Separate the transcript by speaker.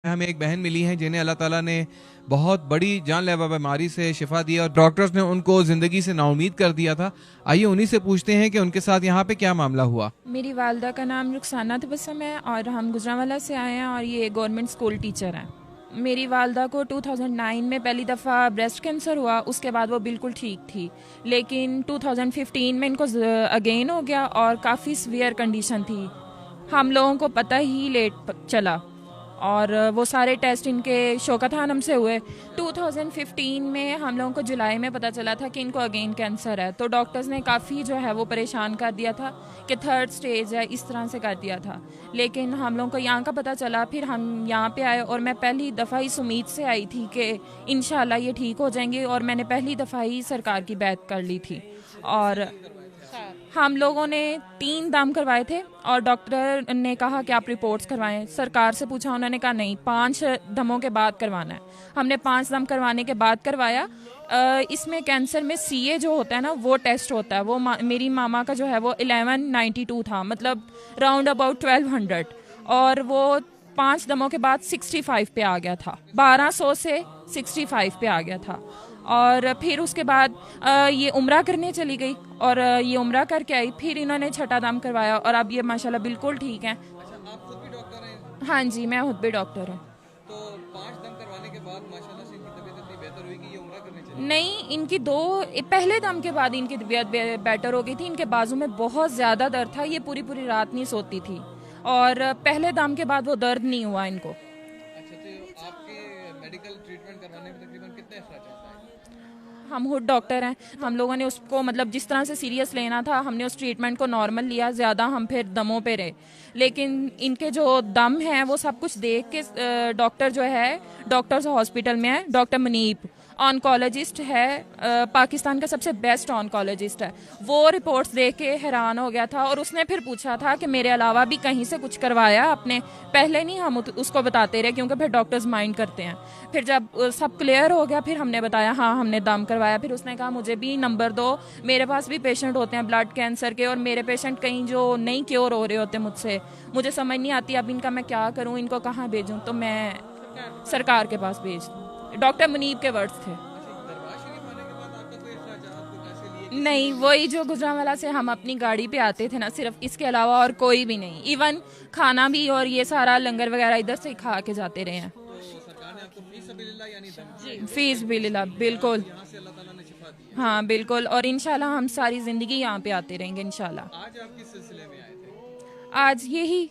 Speaker 1: हमें एक बहन मिली है जिन्हें अल्लाह ताला ने बहुत बड़ी जानलेवा बीमारी से शिफा दी और डॉक्टर्स ने उनको जिंदगी से नाउमीद कर दिया था। आइए उन्हीं से पूछते हैं कि उनके साथ यहाँ पे क्या मामला हुआ।
Speaker 2: मेरी वालदा का नाम रुखसाना तबस्सुम है और हम गुजरांवाला से आए हैं और ये गवर्नमेंट स्कूल टीचर हैं। मेरी वालदा को 2009 में पहली दफ़ा ब्रेस्ट कैंसर हुआ, उसके बाद वो बिल्कुल ठीक थी, लेकिन 2015 में इनको अगेन हो गया और काफ़ी सीवियर कंडीशन थी। हम लोगों को पता ही लेट चला और वो सारे टेस्ट इनके शौकत खानम से हुए। 2015 में हम लोगों को जुलाई में पता चला था कि इनको अगेन कैंसर है, तो डॉक्टर्स ने काफ़ी जो है वो परेशान कर दिया था कि 3rd स्टेज है, इस तरह से कर दिया था। लेकिन हम लोगों को यहाँ का पता चला, फिर हम यहाँ पे आए और मैं पहली दफ़ा इस उम्मीद से आई थी कि इंशाल्लाह ये ठीक हो जाएंगे और मैंने पहली दफ़ा ही सरकार की बैत कर ली थी। और हम लोगों ने 3 दम करवाए थे और डॉक्टर ने कहा कि आप रिपोर्ट्स करवाएं। सरकार से पूछा, उन्होंने कहा नहीं, 5 दमों के बाद करवाना है। हमने 5 दम करवाने के बाद करवाया। इसमें कैंसर में सीए जो होता है ना, वो टेस्ट होता है। वो मेरी मामा का जो है वो 1192 था, मतलब राउंड अबाउट 1200, और वो 5 दमों के बाद 65 पे आ गया था। 1200 से 65 पे आ गया था। और फिर उसके बाद ये उम्रा करने चली गई और ये उम्रा करके आई, फिर इन्होंने छठा दम करवाया और अब ये माशाल्लाह बिल्कुल ठीक हैं।
Speaker 1: अच्छा, आप खुद भी डॉक्टर हैं?
Speaker 2: हाँ जी, मैं खुद भी डॉक्टर हूँ।
Speaker 1: तो 5 दम करवाने के बाद माशाल्लाह से इनकी तबीयत इतनी बेहतर हुई कि ये उम्रा करने चली?
Speaker 2: नहीं, इनकी पहले दम के बाद इनकी तबीयत बेटर हो गई थी। इनके बाजू में बहुत ज़्यादा दर्द था, ये पूरी पूरी रात नहीं सोती थी, और पहले दम के बाद वो दर्द नहीं हुआ इनको।
Speaker 1: अच्छा, तो आपके मेडिकल ट्रीटमेंट करवाने में तकरीबन कितने अखराज आता है?
Speaker 2: हम खुद डॉक्टर हैं, हम लोगों ने उसको मतलब जिस तरह से सीरियस लेना था, हमने उस ट्रीटमेंट को नॉर्मल लिया, ज़्यादा हम फिर दमों पे रहे। लेकिन इनके जो दम हैं वो सब कुछ देख के डॉक्टर जो है, डॉक्टर्स हॉस्पिटल में है, डॉक्टर मुनीब ऑनकोलॉजिस्ट है, पाकिस्तान का सबसे बेस्ट ऑनकोलॉजिस्ट है, वो रिपोर्ट्स देख के हैरान हो गया था और उसने फिर पूछा था कि मेरे अलावा भी कहीं से कुछ करवाया आपने। पहले नहीं हम उसको बताते रहे, क्योंकि फिर डॉक्टर्स माइंड करते हैं। फिर जब सब क्लियर हो गया, फिर हमने बताया हाँ हमने दम करवाया। फिर उसने कहा मुझे भी नंबर दो, मेरे पास भी पेशेंट होते हैं ब्लड कैंसर के, और मेरे पेशेंट कहीं जो नहीं क्योर हो रहे होते मुझसे, मुझे समझ नहीं आती अब इनका मैं क्या करूँ, इनको कहाँ भेजूँ, तो मैं सरकार के पास भेज दूँ। डॉक्टर मुनीब के वर्ड्स थे।
Speaker 1: दरबार शरीफ आने के बाद आपका कोई अखराजात, कोई पैसे लिए किसी
Speaker 2: नहीं, वही जो गुजरांवाला से हम अपनी गाड़ी पे आते थे ना, सिर्फ इसके अलावा और कोई भी नहीं। इवन खाना भी और ये सारा लंगर वगैरह इधर से खा के जाते रहे हैं।
Speaker 1: तो सरकार ने आपको फीस सबिलिल्लाह यानी दम
Speaker 2: फीस बिल्ला बिल्कुल।
Speaker 1: यहाँ से अल्लाह ताला ने शिफा दी है।
Speaker 2: हाँ बिल्कुल, और इंशाल्लाह हम सारी ज़िंदगी यहाँ पे आते रहेंगे इंशाल्लाह।
Speaker 1: आज आप किस सिलसिले में आए थे?
Speaker 2: आज यही